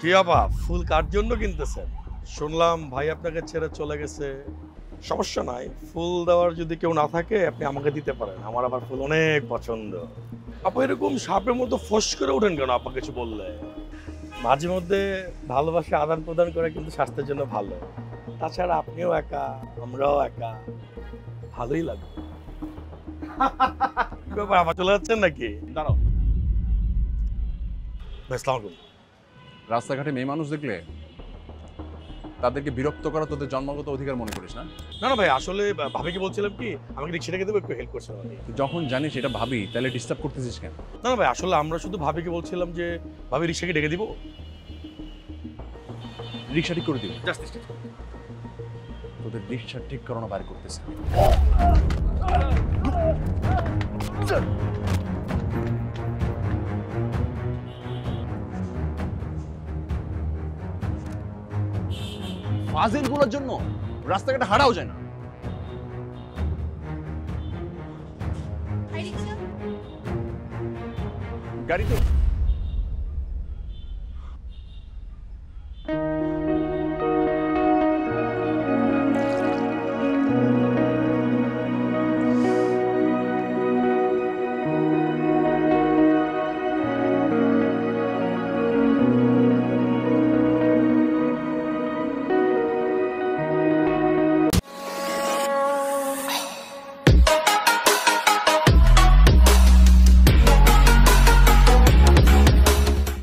কি আপা, ফুল কার জন্য কিনতেছেন? শুনলাম ভাই আপনাকে ছেড়ে চলে গেছে। সমস্যা নাই, ফুল দেওয়ার যদি কেউ না থাকে আপনি আমাকে দিতে পারেন। আমার আবার ফুল অনেক পছন্দ। আপা এরকম সাপের মতো ফস করে ওঠেন কেন আপা কিছু বললে? মাঝে মধ্যে ভালোবাসা আদান প্রদান করে কিন্তু স্বাস্থ্যের জন্য ভালো। তাছাড়া আপনিও একা, আমরাও একা, ভালোই লাগবে। কি ব্যাপার, আপা চলে যাচ্ছেন নাকি? দাঁড়াও, ভাই, আসসালামু আলাইকুম। রাস্তাঘাটে মেয়ে মানুষ দেখলে তাদেরকে বিরক্ত করা তোদের জন্মগত অধিকার মনে করিস না? না না ভাই, আসলে ভাবিকে বলছিলাম কি আমাকে রিক্সা রেখে দেবো, একটু হেল্প করছেন আপনি। তুই যখন জানিস এটা ভাবি, তাহলে ডিস্টার্ব করতেছিস কেন? না না ভাই, আসলে আমরা শুধু ভাবিকে বলছিলাম যে ভাবি রিক্সাকে ডেকে দিব। রিক্সা ঠিক করে দিবি? জাস্ট তোদের রিক্সা ঠিক করানো বাইর করতেছে। ফাজিল গুলোর জন্য রাস্তাঘাটে হারাও যায় না। গাড়ি তো